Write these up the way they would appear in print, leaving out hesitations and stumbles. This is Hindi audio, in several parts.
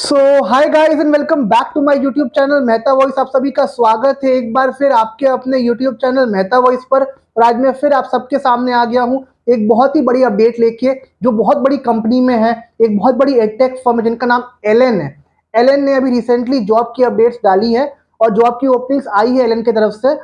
So hi guys and welcome back to my YouTube channel Mehta voice. आप सभी का स्वागत है एक बार फिर आपके अपने यूट्यूब चैनल मेहता वॉइस पर। और आज मैं फिर आप सबके सामने आ गया हूँ एक बहुत ही बड़ी अपडेट लेके, जो बहुत बड़ी कंपनी में है, एक बहुत बड़ी एडटेक फर्म है जिनका नाम एलन है। एलन ने अभी रिसेंटली जॉब की अपडेट्स डाली है और जॉब की ओपनिंग्स आई है एलन की तरफ से।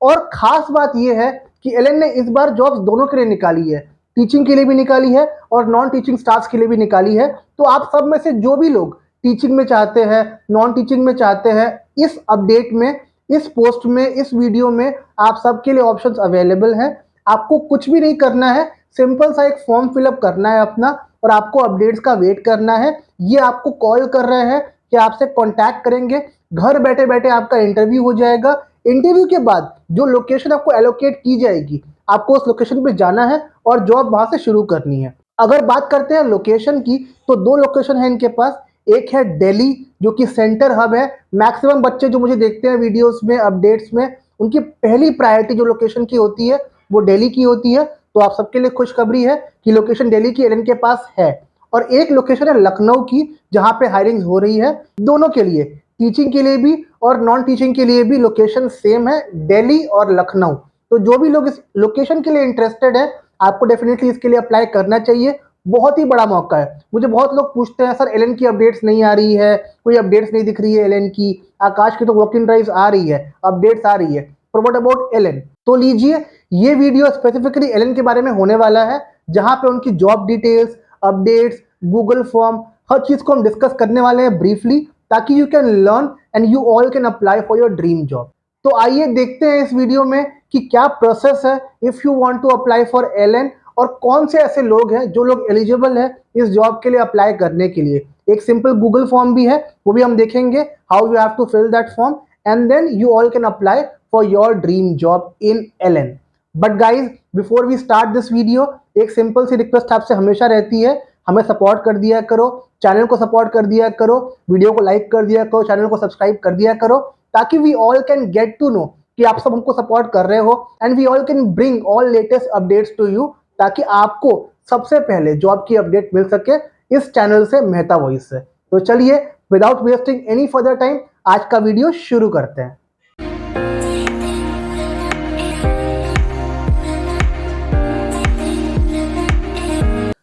और खास बात यह है कि एलन ने इस बार जॉब्स दोनों के लिए निकाली है, टीचिंग के लिए भी निकाली है और नॉन टीचिंग स्टाफ के लिए भी निकाली है। तो आप सब में से जो भी लोग टीचिंग में चाहते हैं, नॉन टीचिंग में चाहते हैं, इस अपडेट में, इस पोस्ट में, इस वीडियो में आप सबके लिए ऑप्शंस अवेलेबल हैं। आपको कुछ भी नहीं करना है, सिंपल सा एक फॉर्म फिलअप करना है अपना और आपको अपडेट्स का वेट करना है। ये आपको कॉल कर रहे हैं कि आपसे कांटेक्ट करेंगे, घर बैठे बैठे आपका इंटरव्यू हो जाएगा। इंटरव्यू के बाद जो लोकेशन आपको एलोकेट की जाएगी, आपको उस लोकेशन पे जाना है और जॉब वहां से शुरू करनी है। अगर बात करते हैं लोकेशन की, तो दो लोकेशन है इनके पास। एक है दिल्ली, जो कि सेंटर हब है। मैक्सिमम बच्चे जो मुझे देखते हैं वीडियोस में, अपडेट्स में, उनकी पहली प्रायोरिटी जो लोकेशन की होती है वो दिल्ली की होती है। तो आप सबके लिए खुशखबरी है कि लोकेशन दिल्ली की एलन के पास है। और एक लोकेशन है लखनऊ की, जहां पे हायरिंग हो रही है। दोनों के लिए, टीचिंग के लिए भी और नॉन टीचिंग के लिए भी, लोकेशन सेम है, दिल्ली और लखनऊ। तो जो भी लोग इस लोकेशन के लिए इंटरेस्टेड है, आपको डेफिनेटली इसके लिए अप्लाई करना चाहिए। बहुत ही बड़ा मौका है। मुझे बहुत लोग पूछते हैं, सर एलन की अपडेट्स नहीं आ रही है, कोई अपडेट्स नहीं दिख रही है एलन की। आकाश की तो वॉक इन ड्राइव्स आ रही है, अपडेट्स आ रही है, पर व्हाट अबाउट एलन? तो लीजिए, ये वीडियो स्पेसिफिकली एलन के बारे में होने वाला है, जहां पे उनकी job details, updates, Google form, हर चीज को हम डिस्कस करने वाले हैं ब्रीफली, ताकि you can learn and you all can apply for your dream job. तो आइए देखते हैं इस वीडियो में कि क्या प्रोसेस है if you want to apply for Allen, और कौन से ऐसे लोग हैं जो लोग एलिजिबल हैं इस जॉब के लिए अप्लाई करने के लिए। एक सिंपल गूगल फॉर्म भी है, वो भी हम देखेंगे, how you have to fill that form, and then you all can apply for your dream job in Allen. But guys, before we start this video, एक सिंपल सी रिक्वेस्ट आपसे हमेशा रहती है, हमें सपोर्ट कर दिया करो, चैनल को सपोर्ट कर दिया करो, वीडियो को लाइक कर दिया करो, चैनल को सब्सक्राइब कर दिया करो, ताकि we all can get to know कि आप सब हमको सपोर्ट कर रहे हो, and we all can bring all latest updates to you, ताकि आपको सबसे पहले जॉब की अपडेट मिल सके इस चैनल से, मेहता वॉइस से। तो चलिए, without wasting any further time, आज का वीडियो शुरू करते हैं।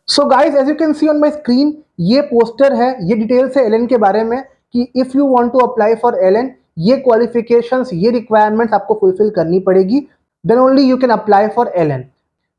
So guys, as you can see on my screen, ये पोस्टर है, ये डिटेल्स है एलन के बारे में कि if you want to apply for Allen, ये क्वालिफिकेशंस, ये रिक्वायरमेंट्स आपको फुलफिल करनी पड़ेगी, then only you can apply for Allen.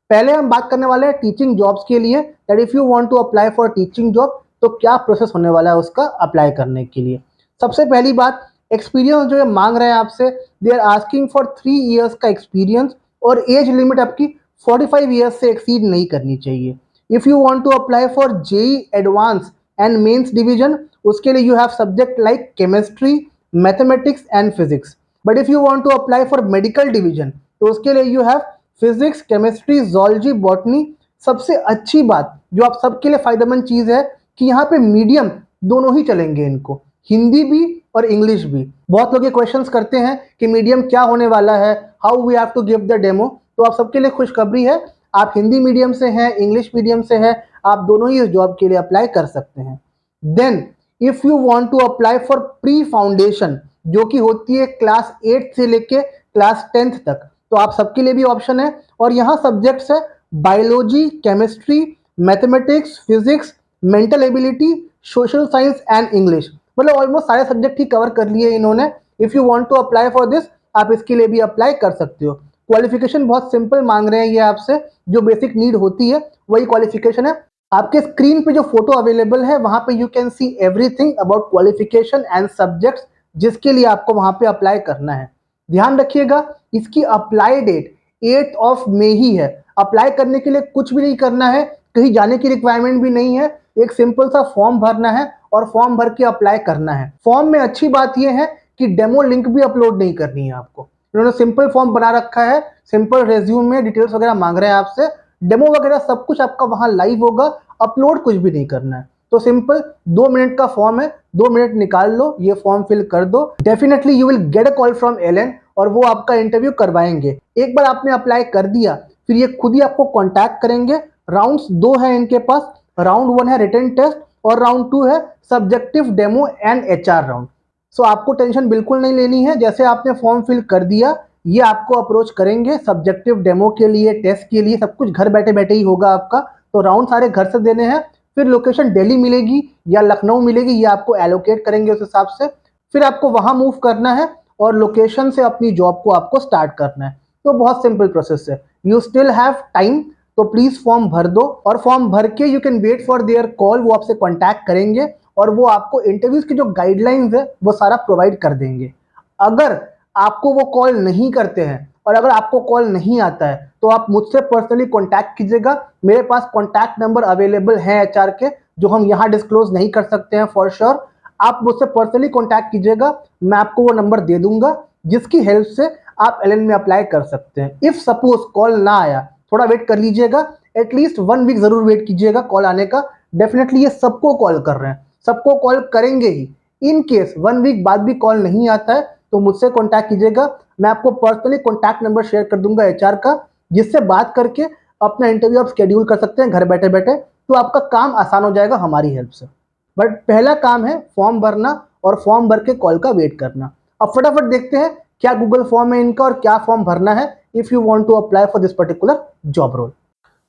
पहले हम बात करने वाले हैं टीचिंग जॉब्स के लिए, that if you want to apply for teaching job, तो क्या प्रोसेस होने वाला है उसका अप्लाई करने के लिए। सबसे पहली बात, एक्सपीरियंस जो ये मांग रहे हैं आपसे, they are asking for 3 years का एक्सपीरियंस, और एज लिमिट आपकी 45 ईयर्स से एक्सीड नहीं करनी चाहिए। If you want to apply for JEE advance and mains division, उसके लिए you have subject like chemistry, mathematics and physics. But if you want to apply for medical division, तो उसके लिए you have physics, chemistry, zoology, botany. सबसे अच्छी बात, जो आप सबके लिए फायदेमंद चीज है, कि यहाँ पे मीडियम दोनों ही चलेंगे इनको, हिंदी भी और इंग्लिश भी। बहुत लोग ये क्वेश्चंस करते हैं कि मीडियम क्या होने वाला है, how we have to give the demo. तो आप सबके लिए खुशखबरी है, आप हिंदी मीडियम से हैं, इंग्लिश मीडियम से हैं, आप दोनों ही इस जॉब के लिए अप्लाई कर सकते हैं। Then if you want to apply for pre foundation, जो कि होती है क्लास 8 से लेके क्लास 10th तक, तो आप सबके लिए भी ऑप्शन है। और यहाँ सब्जेक्ट्स है biology, chemistry, mathematics, physics, mental ability, social science and English. मतलब ऑलमोस्ट सारे सब्जेक्ट ही कवर कर लिए इन्होंने। If you want to apply for this, आप इसके लिए भी अप्लाई कर सकते हो। क्वालिफिकेशन बहुत सिंपल मांग रहे हैं ये आपसे, जो बेसिक नीड होती है वही क्वालिफिकेशन है। आपके स्क्रीन पे जो फोटो अवेलेबल है, वहां पे you can see everything about qualification and subjects, जिसके लिए आपको वहां पे अप्लाई करना है। ध्यान रखिएगा, इसकी अप्लाई डेट 8 ऑफ मई ही है। अप्लाई करने के लिए कुछ भी नहीं करना है, कहीं जाने की रिक्वायरमेंट भी नहीं है, एक सिंपल सा फॉर्म भरना है और फॉर्म भर के अप्लाई करना है। फॉर्म में अच्छी बात यह है कि डेमो लिंक भी अपलोड नहीं करनी है आपको। इन्होंने सिंपल फॉर्म बना रखा है, सिंपल रेज्यूम में डिटेल्स वगैरह मांग रहे हैं आपसे, डेमो वगैरह सब कुछ आपका वहां लाइव होगा, अपलोड कुछ भी नहीं करना है। तो सिंपल 2 मिनट का फॉर्म है, 2 मिनट निकाल लो, ये फॉर्म फिल कर दो, definitely you will get a call from Allen, और वो आपका इंटरव्यू करवाएंगे। एक बार आपने अप्लाई कर दिया, फिर ये खुद ही आपको कांटेक्ट करेंगे। राउंड्स 2 है इनके पास। राउंड 1 है रिटन टेस्ट, और राउंड 2 है subjective demo and HR round. So आपको टेंशन बिल्कुल नहीं लेनी है, जैसे आपने फॉर्म फिल कर दिया ये आपको अप्रोच करेंगे सब्जेक्टिव डेमो के लिए, टेस्ट के लिए, सब कुछ घर बैठे बैठे ही होगा आपका। तो राउंड सारे घर से देने हैं, फिर लोकेशन दिल्ली मिलेगी या लखनऊ मिलेगी ये आपको एलोकेट करेंगे उस हिसाब से, फिर आपको वहाँ मूव करना है और लोकेशन से अपनी जॉब को आपको स्टार्ट करना है। तो बहुत सिंपल प्रोसेस है, यू स्टिल हैव टाइम, तो प्लीज फॉर्म भर दो और फॉर्म भर के you can wait for their call, वो आपसे कॉन्टैक्ट करेंगे और वो आपको इंटरव्यूज की जो गाइडलाइंस है वो सारा प्रोवाइड कर देंगे। अगर आपको वो कॉल नहीं करते हैं और अगर आपको कॉल नहीं आता है तो आप मुझसे पर्सनली कॉन्टैक्ट कीजिएगा, मेरे पास कॉन्टैक्ट नंबर अवेलेबल हैं एचआर के जो हम यहाँ डिस्क्लोज नहीं कर सकते हैं फॉर श्योर। आप मुझसे पर्सनली कॉन्टैक्ट कीजिएगा, मैं आपको वो नंबर दे दूंगा जिसकी हेल्प से आप एलएन में अप्लाई कर सकते हैं। इफ सपोज कॉल ना आया, थोड़ा वेट कर लीजिएगा, एटलीस्ट 1 वीक जरूर वेट कीजिएगा कॉल आने का। डेफिनेटली ये सबको कॉल कर रहे हैं, सबको कॉल करेंगे ही। इन केस 1 वीक बाद भी कॉल नहीं आता है तो मुझसे कॉन्टैक्ट कीजिएगा, मैं आपको पर्सनली कॉन्टैक्ट नंबर शेयर कर दूंगा एचआर का, जिससे बात करके अपना इंटरव्यू आप शेड्यूल कर सकते हैं घर बैठे बैठे। तो आपका काम आसान हो जाएगा हमारी हेल्प से। बट पहला काम है फॉर्म भरना और फॉर्म भर के कॉल का वेट करना। अब फटाफट देखते हैं क्या गूगल फॉर्म है इनका और क्या फॉर्म भरना है if you want to apply for this particular job role.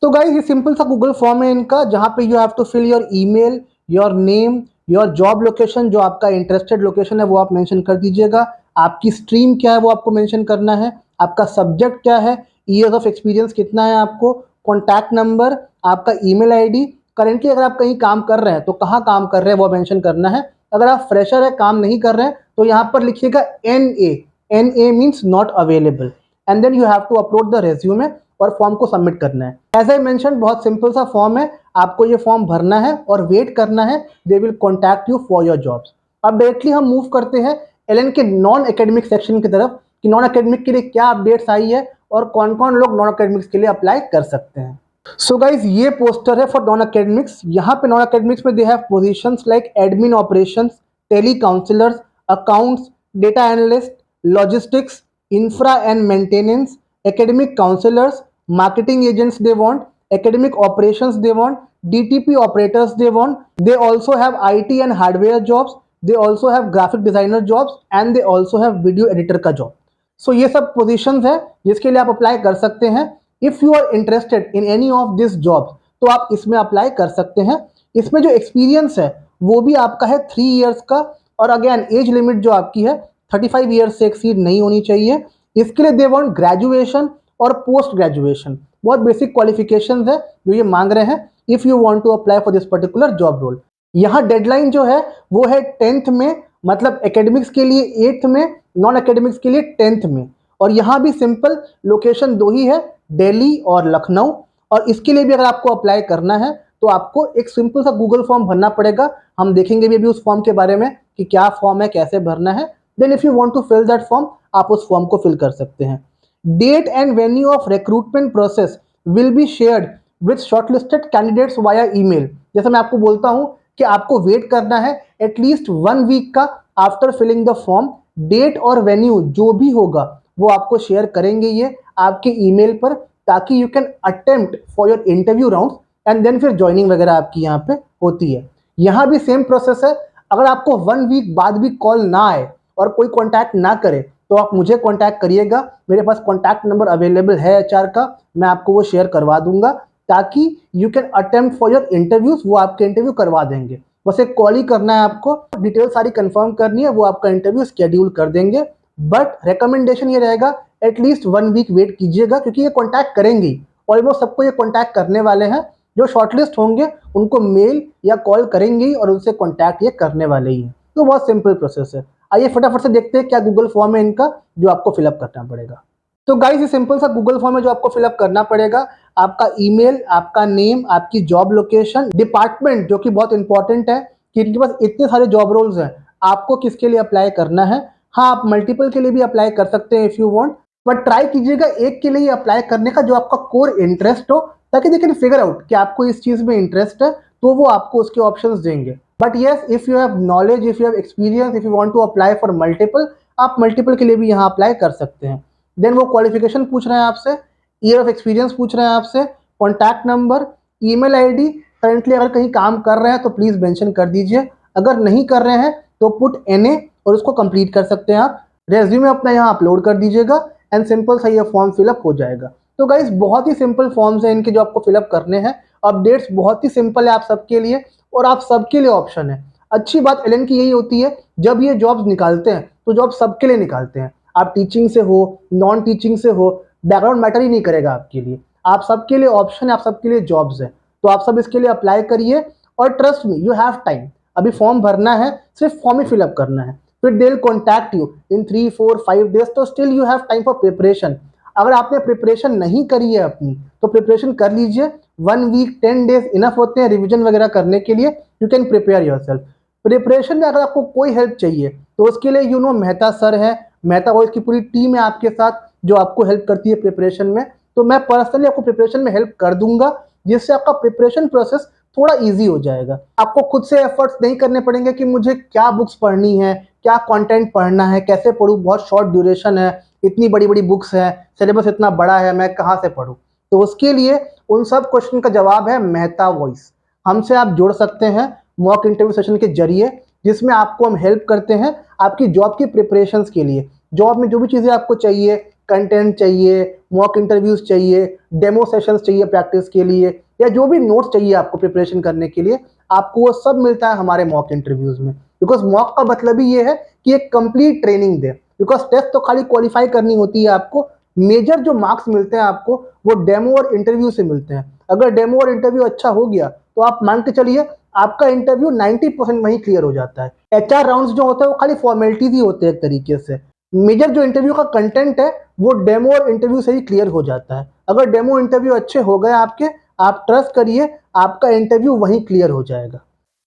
तो गाइस ये सिंपल सा गूगल फॉर्म है इनका, जहां पे you have to fill your email, your name, your job location, जो आपका इंटरेस्टेड लोकेशन है वो आप मेंशन कर दीजिएगा, आपकी स्ट्रीम क्या है वो आपको मेंशन करना है, आपका सब्जेक्ट क्या है, ईयर्स ऑफ एक्सपीरियंस कितना है आपको, कॉन्टैक्ट नंबर, आपका ईमेल आईडी, करेंटली अगर आप कहीं काम कर रहे हैं तो कहाँ काम कर रहे हैं वो मेंशन करना है। अगर आप फ्रेशर है काम नहीं कर रहे हैं तो यहाँ पर लिखिएगा NA, NA means not available, and then you have to upload the resume और फॉर्म को सबमिट करना है। एज आई मेंशन बहुत सिंपल सा फॉर्म है, आपको ये फॉर्म भरना है और वेट करना है, दे will contact you for your jobs. अब डायरेक्टली हम मूव करते हैं एलएन के नॉन एकेडमिक सेक्शन की तरफ कि नॉन एकेडमिक के लिए क्या अपडेट्स आई है और कौन कौन लोग नॉन एकेडमिक्स के लिए अप्लाई कर सकते हैं। सो गाइज ये पोस्टर है फॉर नॉन एकेडमिक्स। यहाँ पे नॉन एकेडमिक्स में they have positions like admin operations, tele counsellors, accounts, data analyst, logistics, infra and maintenance, academic counselors, marketing agents they want, academic operations they want, DTP operators they want. They also have IT and hardware jobs. They also have graphic designer jobs and they also have video editor का job. So ये सब positions है जिसके लिए आप अप्लाई कर सकते हैं। If you are interested in any of these jobs तो आप इसमें अप्लाई कर सकते हैं। इसमें जो एक्सपीरियंस है वो भी आपका है 3 इयर्स का, और अगेन एज लिमिट जो आपकी है 35 ईयर्स से एक्सीड नहीं होनी चाहिए। इसके लिए दे वांट ग्रेजुएशन और पोस्ट ग्रेजुएशन, बहुत बेसिक क्वालिफिकेशंस है जो ये मांग रहे हैं if you want to apply for this particular job role. यहाँ डेडलाइन जो है वो है 10th में, मतलब एकेडमिक्स के लिए 8th में, नॉन एकेडमिक्स के लिए 10th में। और यहाँ भी सिंपल लोकेशन 2 ही है, दिल्ली और लखनऊ। और इसके लिए भी अगर आपको अप्लाई करना है तो आपको एक सिंपल सा गूगल फॉर्म भरना पड़ेगा। हम देखेंगे भी अभी उस फॉर्म के बारे में कि क्या फॉर्म है, कैसे भरना है। Then if you want to fill that form आप उस फॉर्म को फिल कर सकते हैं। Date and venue of recruitment process will be shared with shortlisted candidates via email. जैसे मैं आपको बोलता हूं कि आपको वेट करना है एटलीस्ट 1 वीक का after filling the form. Date और वेन्यू जो भी होगा वो आपको शेयर करेंगे ये आपके ईमेल पर, ताकि you can attempt for your interview round and then फिर ज्वाइनिंग वगैरह आपकी यहाँ पे होती है। यहाँ भी सेम प्रोसेस है, अगर आपको 1 वीक बाद भी कॉल ना आए और कोई कांटेक्ट ना करे तो आप मुझे कांटेक्ट करिएगा, मेरे पास कांटेक्ट नंबर अवेलेबल है एचआर का, मैं आपको वो शेयर करवा दूंगा ताकि you can attempt for your interviews, वो आपके इंटरव्यू करवा देंगे। बस एक कॉल ही करना है आपको, डिटेल सारी कंफर्म करनी है, वो आपका इंटरव्यू शेड्यूल कर देंगे। बट रिकमेंडेशन ये रहेगा एटलीस्ट 1 वीक वेट कीजिएगा, क्योंकि ये कॉन्टैक्ट करेंगे, ऑलमोस्ट सबको ये कॉन्टैक्ट करने वाले हैं। जो शॉर्टलिस्ट होंगे उनको मेल या कॉल करेंगे ही और उनसे कॉन्टैक्ट ये करने वाले ही हैं। तो बहुत सिंपल प्रोसेस है। आइए फटाफट से देखते हैं क्या गूगल फॉर्म है इनका जो आपको फिलअप करना पड़ेगा। तो गाइस ये सिंपल सा गूगल फॉर्म है जो आपको फिलअप करना पड़ेगा। आपका ईमेल, आपका नेम, आपकी जॉब लोकेशन, डिपार्टमेंट जो कि बहुत इंपॉर्टेंट है कि इनके पास इतने सारे जॉब रोल्स हैं, आपको किसके लिए अप्लाई करना है। हाँ, आप मल्टीपल के लिए भी अप्लाई कर सकते हैं if you want, but try कीजिएगा एक के लिए अप्लाई करने का जो आपका कोर इंटरेस्ट हो, ताकि दे कैन फिगर आउट कि आपको इस चीज़ में इंटरेस्ट है तो वो आपको उसके ऑप्शंस देंगे। But yes, if you have knowledge, if you have experience, if you want to apply for multiple, आप मल्टीपल के लिए भी यहाँ अप्लाई कर सकते हैं। देन वो क्वालिफिकेशन पूछ रहे हैं आपसे, ईयर ऑफ एक्सपीरियंस पूछ रहे हैं आपसे, contact number, email ID, currently अगर कहीं काम कर रहे हैं तो प्लीज़ मेंशन कर दीजिए, अगर नहीं कर रहे हैं तो पुट NA और उसको कंप्लीट कर सकते हैं आप। रेज्यूमे अपना यहाँ अपलोड कर दीजिएगा एंड सिंपल सा ये फॉर्म फिलअप हो जाएगा। तो गाइस बहुत ही सिंपल फॉर्म्स हैं इनके जो आपको फिलअप करने हैं। अपडेट्स बहुत ही सिंपल है आप सबके लिए और आप सबके लिए ऑप्शन है। अच्छी बात एलन की यही होती है, जब ये जॉब्स निकालते हैं तो जॉब सबके लिए निकालते हैं। आप टीचिंग से हो, नॉन टीचिंग से हो, बैकग्राउंड मैटर ही नहीं करेगा आपके लिए। आप सबके लिए ऑप्शन है, आप सबके लिए जॉब्स है। तो आप सब इसके लिए अप्लाई करिए और trust me you have time. अभी फॉर्म भरना है, सिर्फ फॉर्म ही फिलअप करना है, फिर they will contact you in 3, 4, 5 days. तो still you have time for preparation. अगर आपने प्रिपरेशन नहीं करी है अपनी तो प्रिपरेशन कर लीजिए। 1 वीक 10 डेज इनफ होते हैं रिविजन वगैरह करने के लिए। You can prepare yourself. Preparation में अगर आपको कोई हेल्प चाहिए तो उसके लिए यू नो मेहता सर है, मेहता वॉइस की पूरी टीम है आपके साथ जो आपको हेल्प करती है प्रिपरेशन में। तो मैं पर्सनली आपको प्रिपरेशन में हेल्प कर दूंगा, जिससे आपका प्रिपरेशन प्रोसेस थोड़ा इजी हो जाएगा। आपको खुद से एफर्ट्स नहीं करने पड़ेंगे कि मुझे क्या बुक्स पढ़नी है, क्या कंटेंट पढ़ना है, कैसे पढूं, बहुत शॉर्ट ड्यूरेशन है, इतनी बड़ी बड़ी बुक्स है, सिलेबस इतना बड़ा है, मैं कहाँ से पढूं। तो उसके लिए उन सब क्वेश्चन का जवाब है मेहता वॉइस। हमसे आप जुड़ सकते हैं मॉक इंटरव्यू सेशन के जरिए, जिसमें आपको हम हेल्प करते हैं आपकी जॉब की प्रिपरेशंस के लिए। जॉब में जो भी चीज़ें आपको चाहिए, कंटेंट चाहिए, मॉक इंटरव्यूज चाहिए, डेमो सेशंस चाहिए प्रैक्टिस के लिए, या जो भी नोट्स चाहिए आपको प्रिपरेशन करने के लिए, आपको वो सब मिलता है हमारे मॉक इंटरव्यूज में। बिकॉज मॉक का मतलब ही ये है कि एक कंप्लीट ट्रेनिंग दे। बिकॉज टेस्ट तो खाली क्वालिफाई करनी होती है आपको, मेजर जो मार्क्स मिलते हैं आपको वो डेमो और इंटरव्यू से मिलते हैं। अगर डेमो और इंटरव्यू अच्छा हो गया तो आप मान के चलिए आपका इंटरव्यू 90% वहीं क्लियर हो जाता है। HR राउंड्स जो होते हैं वो खाली फॉर्मेलिटीज ही होते हैं एक तरीके से। मेजर जो इंटरव्यू का कंटेंट है वो डेमो और इंटरव्यू से ही क्लियर हो जाता है। अगर डेमो इंटरव्यू अच्छे हो गए आपके, आप ट्रस्ट करिए आपका इंटरव्यू वहीं क्लियर हो जाएगा।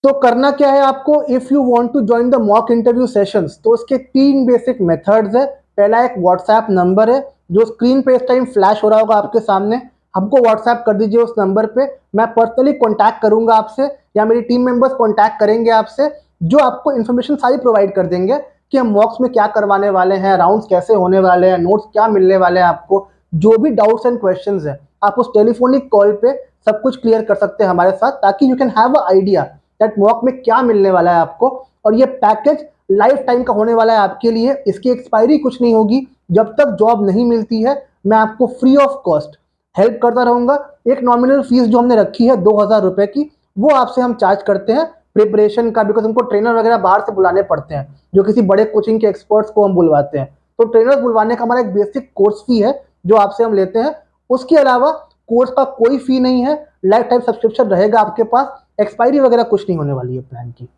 तो करना क्या है आपको, if you want to join the mock interview sessions, तो उसके 3 बेसिक मेथड्स है। पहला एक व्हाट्सएप नंबर है जो स्क्रीन पे इस टाइम फ्लैश हो रहा होगा आपके सामने। हमको व्हाट्सएप कर दीजिए उस नंबर पे, मैं पर्सनली कॉन्टैक्ट करूंगा आपसे या मेरी टीम मेंबर्स कॉन्टैक्ट करेंगे आपसे, जो आपको इन्फॉर्मेशन सारी प्रोवाइड कर देंगे कि हम मॉक्स में क्या करवाने वाले हैं, राउंड्स कैसे होने वाले हैं, नोट्स क्या मिलने वाले हैं आपको। जो भी डाउट्स एंड क्वेश्चंस है आप उस टेलीफोनिक कॉल पे सब कुछ क्लियर कर सकते हैं हमारे साथ, ताकि you can have a idea that mock में क्या मिलने वाला है आपको। और ये पैकेज लाइफ टाइम का होने वाला है आपके लिए, इसकी एक्सपायरी कुछ नहीं होगी। जब तक जॉब नहीं मिलती है मैं आपको फ्री ऑफ कॉस्ट हेल्प करता रहूंगा। एक नॉमिनल फीस जो हमने रखी है 2000 रुपए की, वो आपसे हम चार्ज करते हैं प्रिपरेशन का, बिकॉज हमको ट्रेनर वगैरह बाहर से बुलाने पड़ते हैं, जो किसी बड़े कोचिंग के एक्सपर्ट्स को हम बुलवाते हैं। तो ट्रेनर्स बुलवाने का हमारा एक बेसिक कोर्स फी है जो आपसे हम लेते हैं। उसके अलावा कोर्स का कोई फी नहीं है, लाइफ टाइम सब्सक्रिप्शन रहेगा आपके पास, एक्सपायरी वगैरह कुछ नहीं होने वाली है प्लान की।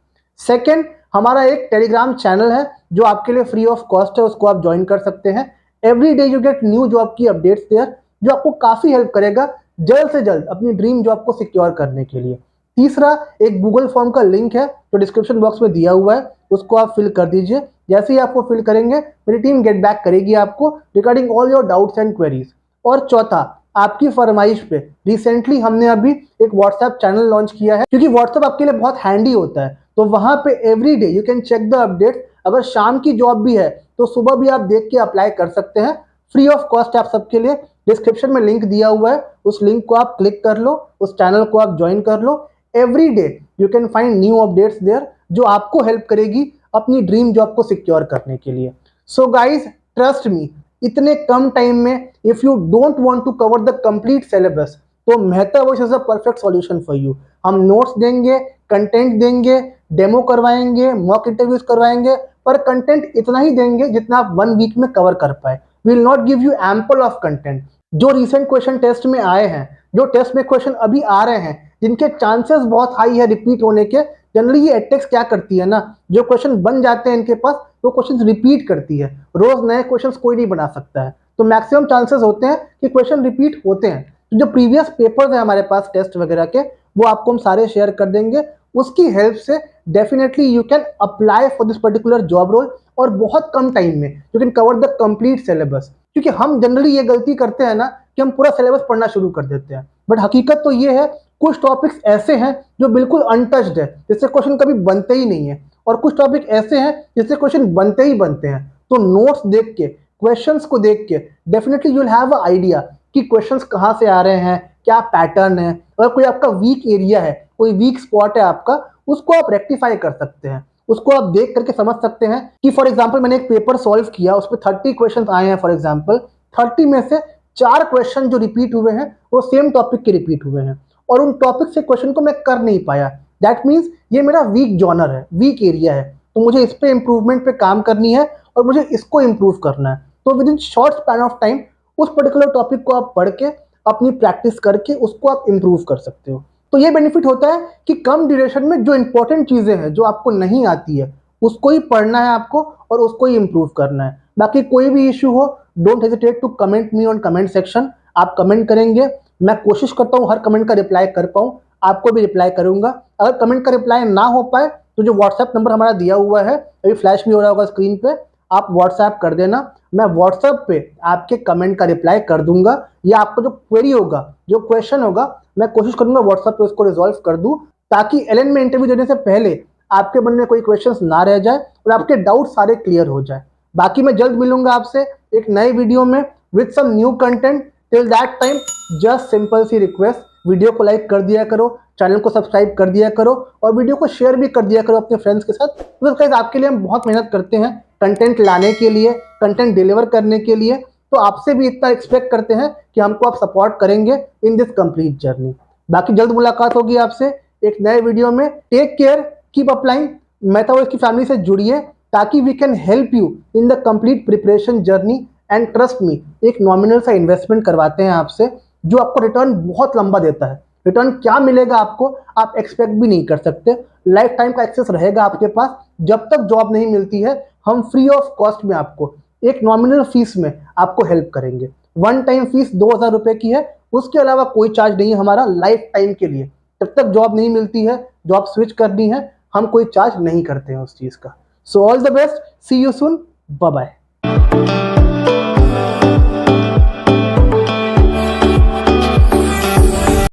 सेकेंड, हमारा एक टेलीग्राम चैनल है जो आपके लिए फ्री ऑफ कॉस्ट है, उसको आप ज्वाइन कर सकते हैं। Every day you get new job की अपडेट्स देयर, जो आपको काफी हेल्प करेगा जल्द से जल्द अपनी ड्रीम जॉब को सिक्योर करने के लिए। तीसरा, एक गूगल फॉर्म का लिंक है जो डिस्क्रिप्शन बॉक्स में दिया हुआ है, उसको आप फिल कर दीजिए। जैसे ही आपको फिल करेंगे मेरी टीम गेट बैक करेगी आपको regarding all your doubts and queries. और चौथा, आपकी फरमाइश पे रिसेंटली हमने अभी एक व्हाट्सएप चैनल लॉन्च किया है, क्योंकि व्हाट्सएप आपके लिए बहुत हैंडी होता है। तो वहां पे every day you can check the update. अगर शाम की जॉब भी है तो सुबह भी आप देख के अप्लाई कर सकते हैं, फ्री ऑफ कॉस्ट आप सबके लिए। डिस्क्रिप्शन में लिंक दिया हुआ है, उस लिंक को आप क्लिक कर लो, उस चैनल को आप ज्वाइन कर लो। Every day you can find new updates there जो आपको हेल्प करेगी अपनी ड्रीम जॉब को सिक्योर करने के लिए। सो गाइज ट्रस्ट मी, इतने कम टाइम में if you don't want to cover the complete syllabus, तो Mehta voice is a perfect solution for you. हम नोट्स देंगे, कंटेंट देंगे, डेमो करवाएंगे, मॉक इंटरव्यूज करवाएंगे, पर कंटेंट इतना ही देंगे जितना आप 1 वीक में कवर कर पाए। We will not give you ample of content. जो रिसेंट क्वेश्चन टेस्ट में आए हैं, जो टेस्ट में क्वेश्चन अभी आ रहे हैं जिनके चांसेस बहुत हाई है रिपीट होने के, जनरली ये एडटेक्स क्या करती है ना, जो क्वेश्चन बन जाते हैं इनके पास वो क्वेश्चन रिपीट करती है। रोज नए क्वेश्चन कोई नहीं बना सकता है, तो मैक्सिमम चांसेस होते हैं कि क्वेश्चन रिपीट होते हैं। तो जो प्रीवियस पेपर्स है हमारे पास टेस्ट वगैरह के, वो आपको हम सारे शेयर कर देंगे। उसकी हेल्प से definitely you can apply for this particular job role, और बहुत कम टाइम में you can cover the complete syllabus. क्योंकि हम जनरली ये गलती करते हैं ना कि हम पूरा सिलेबस पढ़ना शुरू कर देते हैं, बट हकीकत तो ये है कुछ टॉपिक्स ऐसे हैं जो बिल्कुल अनटच्ड है, जिससे क्वेश्चन कभी बनते ही नहीं है, और कुछ टॉपिक ऐसे हैं जिससे क्वेश्चन बनते ही बनते हैं। तो नोट्स देख के, क्वेश्चंस को देख के definitely you will have a idea कि क्वेश्चंस कहाँ से आ रहे हैं, क्या पैटर्न है, अगर कोई आपका वीक एरिया है, कोई वीक स्पॉट है आपका, उसको आप रेक्टिफाई कर सकते हैं, उसको आप देख करके समझ सकते हैं कि फॉर एग्जाम्पल मैंने एक पेपर सॉल्व किया, उसमें 30 क्वेश्चन आए हैं फॉर एग्जाम्पल, 30 में से 4 क्वेश्चन जो रिपीट हुए हैं वो सेम टॉपिक के रिपीट हुए हैं और उन टॉपिक से क्वेश्चन को मैं कर नहीं पाया। दैट मीन्स ये मेरा वीक जॉनर है, वीक एरिया है, तो मुझे इस पे इम्प्रूवमेंट पे काम करनी है और मुझे इसको इम्प्रूव करना है। तो with in short span of time उस पर्टिकुलर टॉपिक को आप पढ़ के अपनी प्रैक्टिस करके उसको आप इम्प्रूव कर सकते हो। तो ये बेनिफिट होता है कि कम ड्यूरेशन में जो इंपॉर्टेंट चीज़ें हैं जो आपको नहीं आती है उसको ही पढ़ना है आपको और उसको ही इम्प्रूव करना है। बाकी कोई भी इशू हो, don't hesitate to comment me on comment section. आप कमेंट करेंगे, मैं कोशिश करता हूँ हर कमेंट का रिप्लाई कर पाऊँ, आपको भी रिप्लाई करूँगा। अगर कमेंट का रिप्लाई ना हो पाए तो जो व्हाट्सएप नंबर हमारा दिया हुआ है, अभी फ्लैश भी हो रहा होगा स्क्रीन पे, आप व्हाट्सएप कर देना, मैं व्हाट्सएप पे आपके कमेंट का रिप्लाई कर दूंगा, या आपको जो क्वेरी होगा, जो क्वेश्चन होगा, मैं कोशिश करूंगा व्हाट्सएप पे उसको रिजॉल्व कर दूं, ताकि एलएन में इंटरव्यू देने से पहले आपके मन में कोई क्वेश्चंस ना रह जाए और आपके डाउट सारे क्लियर हो जाए। बाकी मैं जल्द मिलूंगा आपसे एक नए वीडियो में with some new content. Till that time just simple सी रिक्वेस्ट, वीडियो को लाइक कर दिया करो, चैनल को सब्सक्राइब कर दिया करो और वीडियो को शेयर भी कर दिया करो अपने फ्रेंड्स के साथ। तो गाइस आपके लिए हम बहुत मेहनत करते हैं कंटेंट लाने के लिए, कंटेंट डिलीवर करने के लिए, तो आपसे भी इतना एक्सपेक्ट करते हैं कि हमको आप सपोर्ट करेंगे इन दिस कंप्लीट जर्नी। बाकी जल्द मुलाकात होगी आपसे एक नए वीडियो में। Take care, keep applying, metaverse की फैमिली से जुड़िए ताकि we can help you in the complete preparation journey. And trust me, एक नॉमिनल सा इन्वेस्टमेंट करवाते हैं आपसे जो आपको रिटर्न बहुत लंबा देता है। रिटर्न क्या मिलेगा आपको आप एक्सपेक्ट भी नहीं कर सकते। लाइफ टाइम का एक्सेस रहेगा आपके पास, जब तक जॉब नहीं मिलती है हम फ्री ऑफ कॉस्ट में आपको एक नॉमिनल फीस में आपको हेल्प करेंगे। वन टाइम फीस 2000 रुपए की है, उसके अलावा कोई चार्ज नहीं है हमारा लाइफ टाइम के लिए। जब तक जॉब नहीं मिलती है, जॉब स्विच करनी है, हम कोई चार्ज नहीं करते हैं उस चीज़ का। So all the best, see you soon, bye bye.